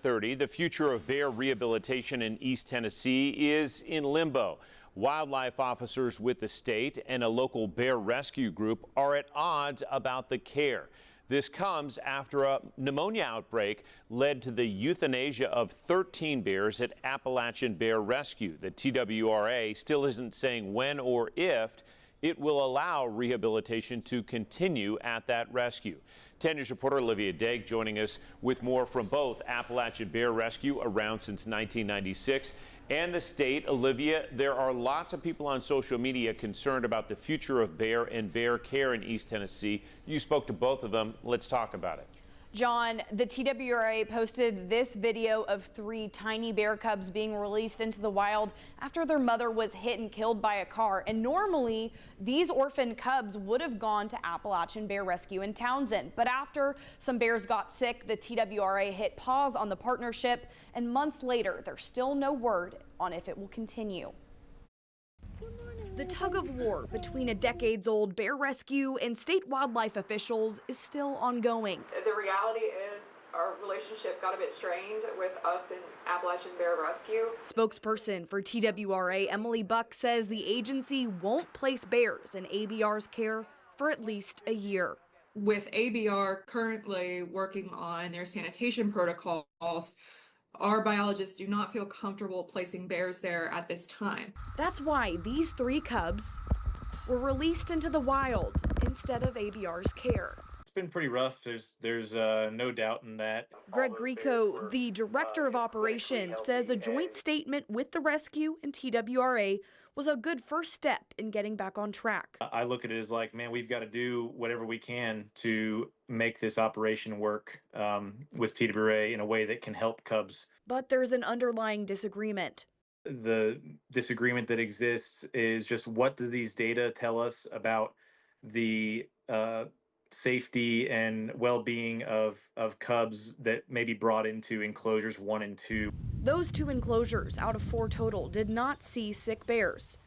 9:30. The future of bear rehabilitation in East Tennessee is in limbo. Wildlife officers with the state and a local bear rescue group are at odds about the care. This comes after a pneumonia outbreak led to the euthanasia of 13 bears at Appalachian Bear Rescue. The TWRA still isn't saying when or if it will allow rehabilitation to continue at that rescue. 10 News reporter Olivia Degg joining us with more from both Appalachian Bear Rescue, around since 1996, and the state. Olivia, there are lots of people on social media concerned about the future of bear and bear care in East Tennessee. You spoke to both of them. Let's talk about it. John, the TWRA posted this video of 3 tiny bear cubs being released into the wild after their mother was hit and killed by a car. And normally, these orphan cubs would have gone to Appalachian Bear Rescue in Townsend. But after some bears got sick, the TWRA hit pause on the partnership. And months later, there's still no word on if it will continue. The tug of war between a decades-old bear rescue and state wildlife officials is still ongoing. The reality is our relationship got a bit strained with us in Appalachian Bear Rescue. Spokesperson for TWRA Emily Buck says the agency won't place bears in ABR's care for at least a year. With ABR currently working on their sanitation protocols, our biologists do not feel comfortable placing bears there at this time. That's why these 3 cubs were released into the wild instead of ABR's care. It's been pretty rough. There's no doubt in that. Greg Grieco, the director of operations, says a joint statement with the rescue and TWRA was a good first step in getting back on track. I look at it as like, man, we've got to do whatever we can to make this operation work with TWRA in a way that can help cubs. But there's an underlying disagreement. The disagreement that exists is just, what do these data tell us about the safety and well-being of cubs that may be brought into enclosures 1 and 2. Those 2 enclosures out of 4 total did not see sick bears.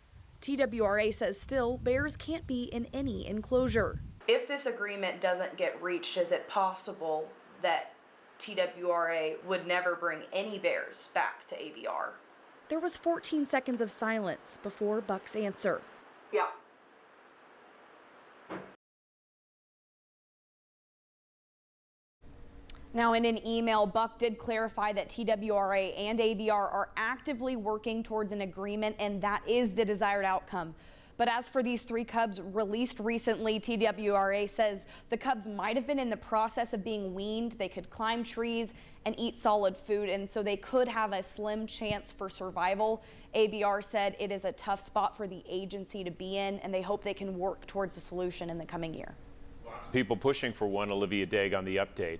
TWRA says still bears can't be in any enclosure. If this agreement doesn't get reached, is it possible that TWRA would never bring any bears back to ABR? There was 14 seconds of silence before Buck's answer. Yeah. Now, in an email, Buck did clarify that TWRA and ABR are actively working towards an agreement, and that is the desired outcome. But as for these 3 cubs released recently, TWRA says the cubs might have been in the process of being weaned. They could climb trees and eat solid food, and so they could have a slim chance for survival. ABR said it is a tough spot for the agency to be in, and they hope they can work towards a solution in the coming year. Lots of people pushing for one. Olivia Degg on the update.